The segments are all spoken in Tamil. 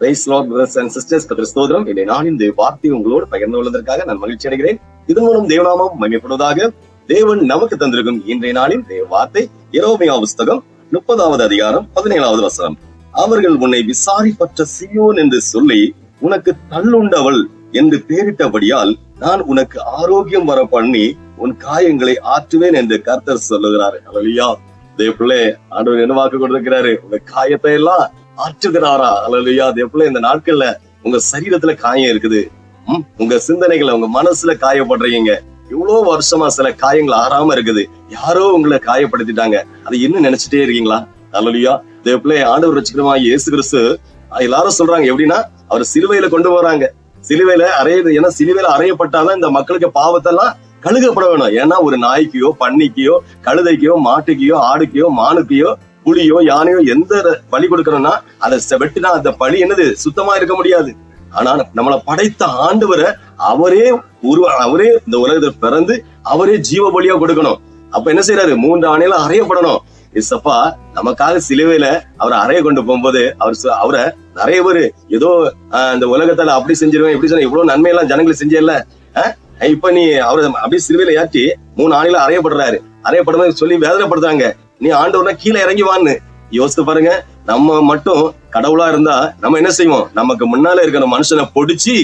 Price Lord brothers and sisters. ஸ்தோத்திரம். இன்றைய நாளின் இந்த வார்த்தை உங்களோடு பகிர்ந்து கொள்வதற்காக நான் மகிழ்ச்சி அடைகிறேன். இதன் மூலம் தேவநாமம் மகிமைப்படுவதாக. தேவன் நமக்கு தந்திருக்கும் இன்றைய நாளின் தேவ வார்த்தை எரேமியா புஸ்தகம் 30வது அதிகாரம் 17வது வசனம். அவர்கள் உன்னை விசாரிப்பற்ற சீயோன் என்று சொல்லி உனக்கு தள்ளுண்டவள் என்று பெயரிட்டபடியால் நான் உனக்கு ஆரோக்கியம் வர பண்ணி உன் காயங்களை ஆற்றுவேன் என்று கர்த்தர் சொல்லுகிறாரு. அல்லேலூயா. தேவப்பிள்ளை ஆண்டவர் என்ன வாக்கு கொடுத்திருக்கிறாரு? உங்க காயத்தை எல்லாம் ஆற்றுகிறாரா? அல்லேலூயா. தேவப்பிள்ளை இந்த நாட்கள்ல உங்க சரீரத்துல காயம் இருக்குது, உங்க சிந்தனைகளை உங்க மனசுல காயப்படுறீங்க. இவ்வளவு வருஷமா சில காயங்கள் ஆறாம இருக்குது. யாரோ உங்களை காயப்படுத்திட்டாங்க, அதை இன்னும் நினைச்சிட்டே இருக்கீங்களா? அல்லேலூயா. தேவப்பிள்ளை ஆண்டவர் ரட்சகருமாகிய இயேசு கிறிஸ்து எல்லாரும் சொல்றாங்க எப்படின்னா, அவர் சிலுவையில கொண்டு வராங்க. சிலுவையில ஏன்னா சிலுவையில அறையப்பட்டாதான் இந்த மக்களுக்கு பாவத்தெல்லாம் கழுகப்பட வேணும். ஏன்னா ஒரு நாய்க்கையோ பன்னிக்கையோ கழுதைக்கையோ மாட்டுக்கையோ ஆடுக்கையோ மானுக்கையோ புலியோ யானையோ எந்த பலி கொடுக்கணும்னா அதை வெட்டினா அந்த பலி என்னது சுத்தமா இருக்க முடியாது. ஆனா நம்மளை படைத்த ஆண்டவரை அவரே இந்த உலகத்தில் பிறந்து அவரே ஜீவ பலியா கொடுக்கணும். அப்ப என்ன செய்யறாரு? 3 ஆணையில அறையப்படணும். இசப்பா நமக்காக சிலுவையில அவரை அறைய கொண்டு போகும்போது அவரை நிறைய பேரு ஏதோ இந்த உலகத்துல அப்படி செஞ்சிருவேன் இப்படி சொன்ன இவ்வளவு நன்மையெல்லாம் ஜனங்களுக்கு செஞ்சல. இப்ப நீ அவரை அப்படியே சிலுவையில ஏற்றி 3 ஆணையில அறையப்படுறாரு. அறையப்படுறது சொல்லி வேதனைப்படுத்துறாங்க. நீ ஆண்டவர்னா கீழே இறங்கி வான்னு யோசித்து பாருங்க. நம்ம மட்டும் கடவுளா இருந்தா நம்ம என்ன செய்வோம்? நமக்கு முன்னால இருக்கிற மனுஷனை பொடிச்சு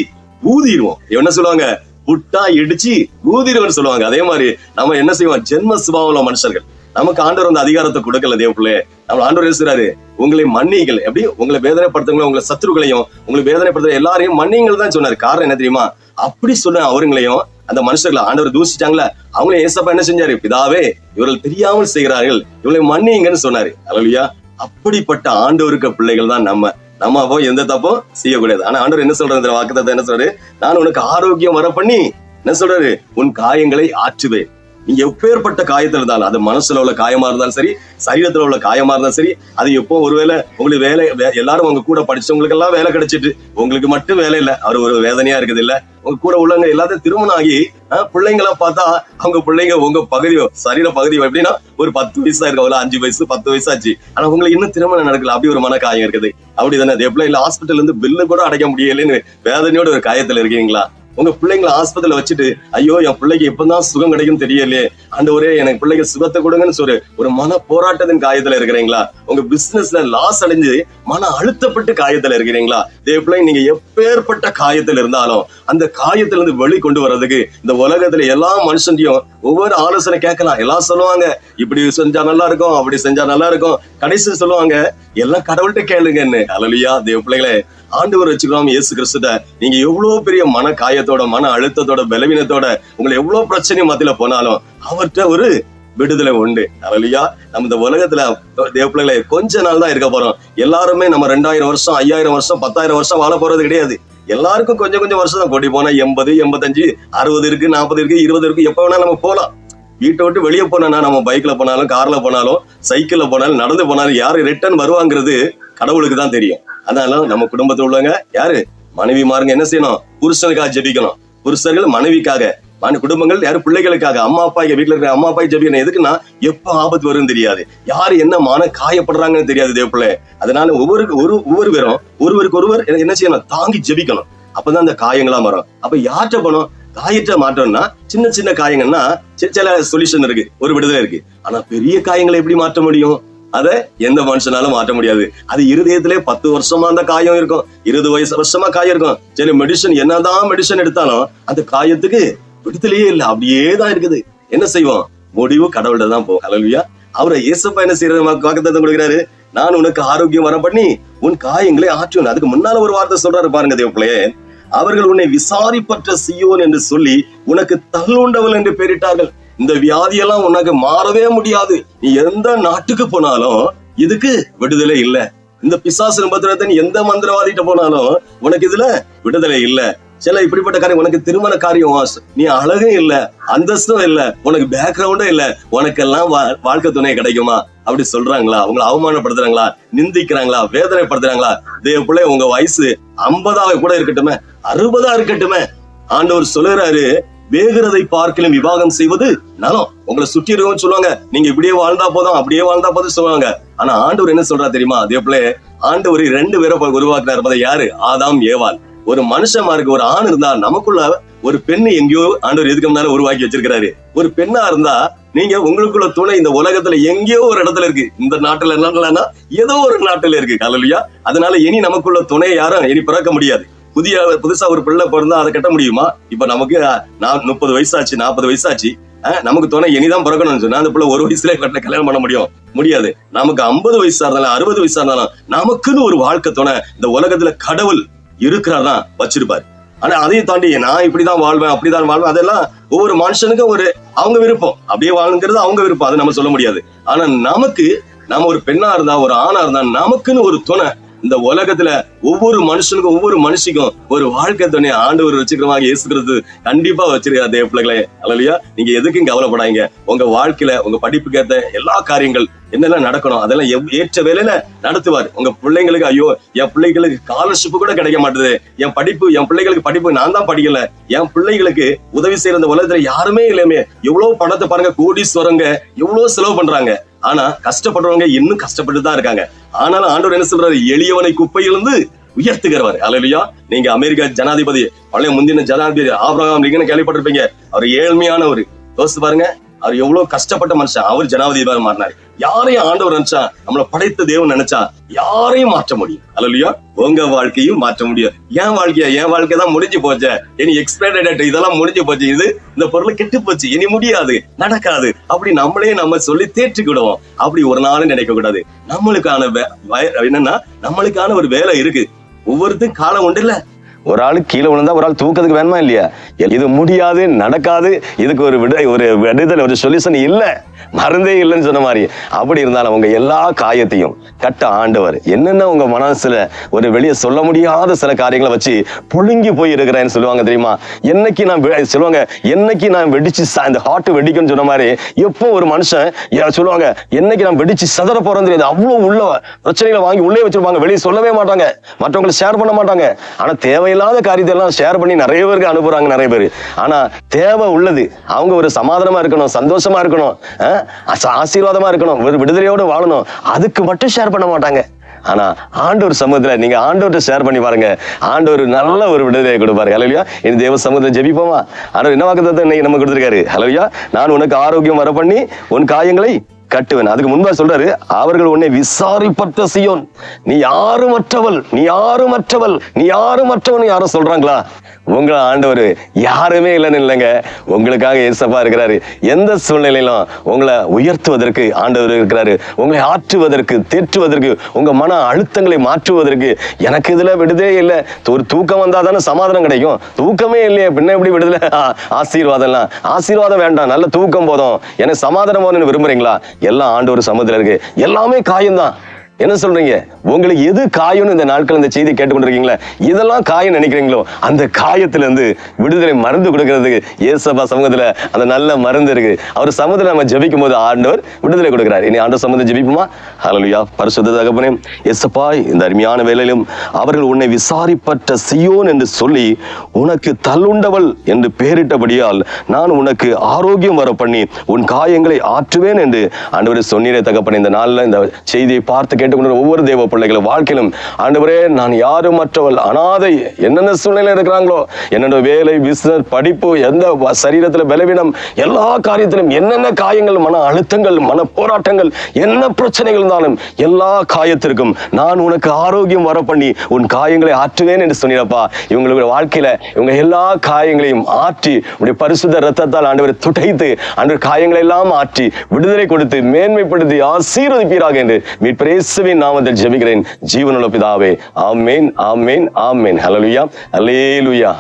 ஊதிடுவோம். என்ன சொல்லுவாங்க? புட்டா இடிச்சு ஊதிடுவோம்னு சொல்லுவாங்க. அதே மாதிரி நம்ம என்ன செய்வோம்? ஜென்ம சுபாவம் மனுஷர்கள். நமக்கு ஆண்டவர் அந்த அதிகாரத்தை கொடுக்கல. தேவப்பிள்ளையே நம்ம ஆண்டவர் பேசுறாரு, உங்களை மன்னிகள். எப்படி உங்களை வேதனைப்படுத்துங்களோ உங்களை சத்துருக்களையும் உங்களை வேதனைப்படுத்துற எல்லாரையும் மன்னிங்கள் தான் சொன்னாரு. காரணம் என்ன தெரியுமா? அப்படி சொன்ன அவங்களையும் அந்த மனுஷர்களை ஆண்டவர் தூசிட்டாங்களே அவங்களே ஏசப்பா என்ன செஞ்சாரு? பிதாவே இவர்கள் தெரியாமல் செய்கிறார்கள், இவங்களை மன்னிங்கன்னு சொன்னாரு. அல்லேலூயா. அப்படிப்பட்ட ஆண்டவருக்கு பிள்ளைகள் தான் நம்ம அப்போ எந்த தப்பும் செய்யக்கூடாது. ஆனா ஆண்டவர் என்ன சொல்றாரு? வாக்குத்தத்தம் என்ன சொல்றாரு? நான் உனக்கு ஆரோக்கியம் வர பண்ணி என்ன சொல்றாரு? உன் காயங்களை ஆற்றுவேன். நீங்க எப்பேற்பட்ட காயத்துல இருந்தாலும், அது மனசுல உள்ள காயமா இருந்தாலும் சரி, சரீரத்துல உள்ள காயமா இருந்தாலும் சரி, அது எப்போ ஒருவேளை உங்களுக்கு வேலை எல்லாரும் உங்க கூட படிச்சவங்களுக்கு எல்லாம் வேலை கிடைச்சிட்டு உங்களுக்கு மட்டும் வேலை இல்லை, அவர் ஒரு வேதனையா இருக்குது இல்ல? உங்க கூட உள்ளவங்க எல்லாத்தையும் திருமணம் ஆகி பிள்ளைங்களை பார்த்தா அவங்க பிள்ளைங்க உங்க பகுதியோ சரீர பகுதியோ எப்படின்னா ஒரு 10 வயசா இருக்கு, அவ்வளவு 5 வயசு 10 வயசாச்சு. ஆனா உங்களுக்கு இன்னும் திருமணம் நடக்கல. அப்படி ஒரு மன காயம் இருக்குது. அப்படிதானே? எப்படிலாம் இல்ல ஹாஸ்பிட்டல் இருந்து பில்லு கூட அடைக்க முடியலன்னு வேதனையோட ஒரு காயத்துல இருக்கீங்களா? உங்க பிள்ளைங்களை ஆஸ்பத்திரியில வச்சுட்டு ஐயோ என் பிள்ளைக்கு எப்பதான் சுகம் கிடைக்கும் தெரியலையே, ஆண்டவரே எனக்கு பிள்ளைக்கு சுகத்தை கொடுங்கன்னு சொல்லி ஒரு மன போராட்டத்தின் காயத்துல இருக்கிறீங்களா? உங்க பிசினஸ்ல லாஸ் அடைஞ்சு மன அழுத்தப்பட்டு காயத்துல இருக்கிறீங்களா? இதே பிள்ளைங்க நீங்க எப்பேற்பட்ட காயத்துல இருந்தாலும் அந்த காயத்துல இருந்து வெளி கொண்டு வர்றதுக்கு இந்த உலகத்துல எல்லா மனுஷன்டையும் ஒவ்வொரு ஆலோசனை கேட்கலாம். எல்லாம் சொல்லுவாங்க இப்படி செஞ்சா நல்லா இருக்கும், அப்படி செஞ்சா நல்லா இருக்கும். கடைசி சொல்லுவாங்க எல்லாம் கடவுள்கிட்ட கேளுங்கன்னு. அல்லேலூயா. தேவ பிள்ளைகளே, ஆண்டவர் வச்சுக்கலாம் இயேசு கிறிஸ்துட்ட நீங்க எவ்வளவு பெரிய மன காயத்தோட மன அழுத்தத்தோட பலவீனத்தோட உங்களை எவ்வளவு பிரச்சனை மத்தியில போனாலும் அவர்கிட்ட ஒரு விடுதலை உண்டு. அல்லேலூயா. நம்ம இந்த உலகத்துல தேவ பிள்ளைகளே கொஞ்ச நாள் தான் இருக்க போறோம். எல்லாருமே நம்ம 2000 வருஷம் 5000 வருஷம் 10,000 வருஷம் வாழ போறது கிடையாது. எல்லாருக்கும் கொஞ்சம் கொஞ்சம் வருஷம் தான். கூட்டி போனா 80 85 60 இருக்கு, 40 இருக்கு, 20 இருக்கு. எப்ப வேணா நம்ம போலாம். வீட்டை விட்டு வெளியே போனா நம்ம பைக்ல போனாலும் கார்ல போனாலும் சைக்கிள்ல போனாலும் நடந்து போனாலும் யாரு ரிட்டர்ன் வருவாங்கிறது கடவுளுக்கு தான் தெரியும். அதனால நம்ம குடும்பத்தில் உள்ளவங்க யாரு மனைவிமாருங்க என்ன செய்யணும்? புருஷனுக்காக ஜெபிக்கணும். புருஷர்கள் மனைவிக்காக, குடும்பங்கள் யாரு பிள்ளைகளுக்காக, அம்மா அப்பா வீட்டுல இருக்கிற அம்மா அப்பா ஜெபிக்கணும். எதுக்குன்னா எப்ப ஆபத்து வரும்னு தெரியாது, யாரு என்ன மன காயப்படுறாங்கன்னு தெரியாது தேவப்பிள்ளை. அதனால ஒருவருக்கு ஒருவர் என்ன செய்யணும்? தாங்கி ஜெபிக்கணும். அப்பதான் அந்த காயங்களா மாறும். அப்ப யார்கிட்ட போனோம்? காயத்தை மாற்றோம்னா சின்ன சின்ன காயங்கள்னா சில சொல்யூஷன் இருக்கு, ஒரு விடுதலை இருக்கு. ஆனா பெரிய காயங்களை எப்படி மாற்ற முடியும்? அதை எந்த மனுஷனாலும் மாற்ற முடியாது. அது இருதயத்திலே 10 வருஷமா அந்த காயம் இருக்கும், 20 வருஷமா காயம் இருக்கும். சரி மெடிசன் என்னதான் மெடிசன் எடுத்தாலும் அந்த காயத்துக்கு விடுதலையே இல்லை, அப்படியே தான் இருக்குது. என்ன செய்வோம்? முடிவு கடவுள்கிட்ட தான் போகும். அல்லேலூயா. அவரை இயேசுப்பா என்ன செய்யறது? வாக்குத்தத்தம் கொடுக்கிறாரு, நான் உனக்கு ஆரோக்கியம் வர பண்ணி உன் காயங்களை ஆற்றுவேன். அதுக்கு முன்னால ஒரு வார்த்தை சொல்றாரு பாருங்க தேவப்பிள்ளையே. அவர்கள் உன்னை விசாரிப்பற்ற சீயோன் என்று சொல்லி உனக்கு தள்ளுண்டவள் என்று பெயரிட்டார்கள். இந்த வியாதியெல்லாம் உனக்கு மாறவே முடியாது. நீ எந்த நாட்டுக்கு போனாலும் இதுக்கு விடுதலை இல்லை. இந்த பிசாசு நிபந்தனை எந்த மந்திரவாதிட்ட போனாலும் உனக்கு இதுல விடுதலை இல்லை. சில இப்படிப்பட்ட காரியம், உனக்கு திருமண காரியம், நீ அழகும் இல்ல, அந்தஸ்தும் இல்ல, உனக்கு பேக்ரவுண்டும் இல்ல, உனக்கெல்லாம் வாழ்க்கை துணை கிடைக்குமா? அப்படி சொல்றாங்களா? அவங்களை அவமானப்படுத்துறாங்களா? நிந்திக்கிறாங்களா? வேதனைப்படுத்துறாங்களா? தேவ பிள்ளை உங்க வயசு 50 கூட இருக்கட்டுமே, 60 இருக்கட்டுமே, ஆண்டவர் சொல்லுறாரு வேகிறதை பார்க்கலும் விவாகம் செய்வது நலம். உங்களை சுற்றி இருக்கவங்க சொல்லுவாங்க, நீங்க இப்படியே வாழ்ந்தா போதும், அப்படியே வாழ்ந்தா போதும் சொல்லுவாங்க. ஆனா ஆண்டவர் என்ன சொல்றா தெரியுமா? அதே போல ஆண்டவர் 2 பேரை உருவாக்குறாரு. யாரு? ஆதாம், ஏவாள். ஒரு மனுஷமாருக்கு ஒரு ஆண் இருந்தா நமக்குள்ள ஒரு பெண்ணு எங்கேயோ ஆண்டவர் எதுக்கு முன்னால உருவாக்கி வச்சிருக்கிறாரு. ஒரு பெண்ணா இருந்தா நீங்க உங்களுக்குள்ள துணை இந்த உலகத்துல எங்கேயோ ஒரு இடத்துல இருக்கு. இந்த நாட்டுல என்னன்னா ஏதோ ஒரு நாட்டுல இருக்கு. ஹல்லேலூயா. அதனால இனி நமக்குள்ள துணை யாரும் இனி பிறக்க முடியாது. புதுசா ஒரு பிள்ளை பிறந்தா அதை கட்ட முடியுமா? இப்ப நமக்கு 30 வயசாச்சு, 40 வயசாச்சு, நமக்கு துணை இனிதான் பிறக்கணும்னு சொன்னா அந்த பிள்ளை 1 வயசுல கல்யாணம் பண்ண முடியாது. நமக்கு 50 வயசா இருந்தாலும் 60 வயசா இருந்தாலும் நமக்குன்னு ஒரு வாழ்க்கை துணை இந்த உலகத்துல கடவுள் இருக்கிறார்தான் வச்சிருப்பாரு. ஆனா அதையும் தாண்டி நான் இப்படிதான் வாழ்வேன், அப்படிதான் வாழ்வேன், அதெல்லாம் ஒவ்வொரு மனுஷனுக்கும் அவங்க விருப்பம். அப்படியே வாழுங்கிறது அவங்க விருப்பம், அதை நம்ம சொல்ல முடியாது. ஆனா நம்ம ஒரு பெண்ணா இருந்தா ஒரு ஆணா இருந்தா நமக்குன்னு ஒரு துணை இந்த உலகத்துல ஒவ்வொரு மனுஷனுக்கும் ஒவ்வொரு மனுஷிக்கும் ஒரு வாழ்க்கை துணை ஆண்டவர் வச்சுக்கிறவங்க இயேசு கிறிஸ்து கண்டிப்பா வச்சிருக்காரு. தேவ பிள்ளைகளே, அல்லேலூயா. நீங்க எதுக்கும் கவலைப்படாதீங்க. உங்க வாழ்க்கையில உங்க படிப்புக்கு ஏத்த எல்லா காரியங்கள் என்னெல்லாம் நடக்கணும் அதெல்லாம் ஏற்ற வேலையில நடத்துவார். உங்க பிள்ளைங்களுக்கு, ஐயோ என் பிள்ளைகளுக்கு ஸ்காலர்ஷிப் கூட கிடைக்க மாட்டேது, என் பிள்ளைகளுக்கு படிப்பு நான் தான் படிக்கல, என் பிள்ளைகளுக்கு உதவி செய்யற இந்த உலகத்துல யாருமே இல்லையுமே. எவ்வளவு பணத்தை பாருங்க, கோடீஸ்வரங்க எவ்வளவு செலவு பண்றாங்க. ஆனா கஷ்டப்படுறவங்க இன்னும் கஷ்டப்பட்டு தான் இருக்காங்க. ஆனாலும் ஆண்டவர் என்ன சொல்றாரு? எளியவனை குப்பையிலிருந்து உயர்த்துகிறவர். அல்லேலூயா. நீங்க அமெரிக்கா ஜனாதிபதி, பழைய முந்தின ஜனாதிபதி ஆபிரகாம் லிங்கன் கேள்விப்பட்டிருப்பீங்க. அவர் ஏழ்மையானவர். யோசிச்சு பாருங்க, அவர் எவ்வளவு கஷ்டப்பட்ட மனுஷன். அவர் ஜனாதிபதியாக மாறினார். யாரையும் ஆண்டவர் நினைச்சா, நம்மளை படைத்த தேவன் நினைச்சா யாரையும் மாற்ற முடியும். அல்லேலூயா. உங்க வாழ்க்கையும் மாற்ற முடியும். என் வாழ்க்கை தான் முடிஞ்சு போச்சு, இனி எக்ஸ்பைரி டேட் இதெல்லாம் முடிஞ்சு போச்சு, இந்த பொருள் கெட்டு போச்சு, இனி முடியாது, நடக்காது, அப்படி நம்ம சொல்லி தேற்றிக்கிடுவோம். அப்படி ஒரு நாளும் நினைக்க கூடாது. நம்மளுக்கான ஒரு வேலை இருக்கு. ஒவ்வொருத்தரும் காலம் உண்டு இல்ல. ஒரு ஆளு கீழே விழுந்தா ஒரு ஆள் தூக்கிறதுக்கு வேணுமா இல்லையா? இது முடியாது, நடக்காது, இதுக்கு ஒரு விடுதலை, ஒரு சொல்யூஷன் இல்ல, மருந்தே இல்லைன்னு சொன்ன மாதிரி. அப்படி இருந்தாலும் உங்க எல்லா காயத்தையும் கட்ட ஆண்டவர் என்னென்ன உங்க மனசுல ஒரு வெளியே சொல்ல முடியாத சில காரியங்களை வச்சு புழுங்கி போய் இருக்கிறேன்னு சொல்லுவாங்க தெரியுமா? என்னைக்கு நான் வெடிச்சு இந்த ஹார்ட் வெடிக்கும்னு சொன்ன மாதிரி எப்போ ஒரு மனுஷன் சொல்லுவாங்க, என்னைக்கு நான் வெடிச்சு சதற போறோம் தெரியாது. அவ்வளவு உள்ள பிரச்சனைகளை வாங்கி உள்ளே வச்சிருப்பாங்க. வெளியே சொல்லவே மாட்டாங்க, மற்றவங்களை ஷேர் பண்ண மாட்டாங்க. ஆனா தேவையில்லாத காரியத்தை எல்லாம் ஷேர் பண்ணி நிறைய பேருக்கு அனுப்புறாங்க நிறைய பேர். ஆனா தேவை உள்ளது, அவங்க ஒரு சமாதானமா இருக்கணும், சந்தோஷமா இருக்கணும், ஆசீர்வாதமா இருக்கணும், ஒரு விடுதலையோடு வாழணும், அதுக்கு மட்டும் ஷேர் பண்ண மாட்டாங்க. ஆனா ஆண்டவர் சமூகத்துல நீங்க ஆண்டவர்கிட்ட ஷேர் பண்ணி பாருங்க, ஆண்டவர் நல்ல ஒரு விடுதலையை கொடுப்பாரு. ஹல்லேலூயா. இந்த தேவ சமூகத்தை ஜெபிப்போமா? ஆண்டவர் என்ன வாக்குத்தத்தம் இன்னைக்கு நம்ம கொடுத்திருக்காரு? ஹல்லேலூயா. நான் உனக்கு ஆரோக்கியம் வர பண்ணி உன் காயங்களை கட்டுவேன். அதுக்கு முன்பா சொல்றாரு, அவர்கள் உன்னை விசாரிப்பட்ட சீயோன், நீ யாரும் மற்றவன் யாரும் சொல்றாங்களா? உங்களை ஆண்டவர் யாருமே இல்லைன்னு இல்லைங்க, உங்களுக்காக ஏசப்பா இருக்கிறாரு. எந்த சூழ்நிலையிலும் உங்களை உயர்த்துவதற்கு ஆண்டவர் இருக்கிறாரு. உங்களை ஆற்றுவதற்கு, தேற்றுவதற்கு, உங்க மன அழுத்தங்களை மாற்றுவதற்கு. எனக்கு இதுல விடுதலே இல்லை. ஒரு தூக்கம் வந்தா தானே சமாதானம் கிடைக்கும். தூக்கமே இல்லையே, பின்ன எப்படி விடுதலை? ஆசீர்வாதம் வேண்டாம், நல்ல தூக்கம் போதும், எனக்கு சமாதானம் போதும்னு விரும்புறீங்களா? எல்லாம் ஆண்டவர் சமூகத்துல இருக்கு. எல்லாமே காயம்தான். என்ன சொல்றீங்க? உங்களுக்கு எது காயம்னு இந்த நாட்கள் இந்த செய்தி கேட்டுக்கொண்டிருக்கீங்களா? இதெல்லாம் காயம் நினைக்கிறீங்களோ, அந்த காயத்துல இருந்து விடுதலை மருந்து கொடுக்கறதுக்கு ஏசப்பா சமூகத்துல அந்த நல்ல மருந்து இருக்கு. அவர் சமூகத்துல நம்ம ஜெபிக்கும் போது ஆண்டவர் விடுதலை கொடுக்கிறார். இனி ஆண்டவர் சமூகத்தை ஜெபிப்போமா? ஹல்லேலூயா. பரிசுத்த தகப்பனே, ஏசப்பா இந்த அருமையான வேளையிலும் அவர்கள் உன்னை விசாரிப்பட்ட சீயோன் என்று சொல்லி உனக்கு தள்ளுண்டவள் என்று பெயரிட்டபடியால் நான் உனக்கு ஆரோக்கியம் வர பண்ணி உன் காயங்களை ஆற்றுவேன் என்று ஆண்டவரே சொன்னீரே தகப்பனே. இந்த நாள்ல இந்த செய்தியை பார்த்து கேட்டுக்கொண்ட ஒவ்வொரு தேவ பிள்ளைகளும் வாழ்க்கையிலும் ஆண்டவரே, நான் யாரும் மற்றவள், அனாதை, என்னென்ன சூழ்நிலை இருக்கிறாங்களோ, என்னென்ன வேலை, பிசினஸ், படிப்பு, எந்த சரீரத்துல பலவீனம், எல்லா காரியத்திலும் என்னென்ன காயங்கள், மன அழுத்தங்கள், மன போராட்டங்கள், என்ன பிரச்சனைகள் இருந்தாலும் எல்லா காயத்திற்கும் நான் உனக்கு ஆரோக்கியம் வர பண்ணி உன் காயங்களை ஆற்றுவேன் என்று சொன்னீரப்பா. இவங்களுடைய வாழ்க்கையில இவங்க எல்லா காயங்களையும் ஆற்றி உடைய பரிசுத்த ரத்தத்தால் ஆண்டவரை துடைத்து ஆண்டவர் காயங்களை எல்லாம் ஆற்றி விடுதலை கொடுத்து மேன்மைப்படுத்தி ஆசீர்வதிப்பீராக என்று மீட்பர் இயேசுவின் நாமத்தில் ஜெபிக்கிறேன் ஜீவனுள்ள பிதாவே. ஆமென், ஆமென், ஆமென். ஹல்லேலூயா, ஹல்லேலூயா.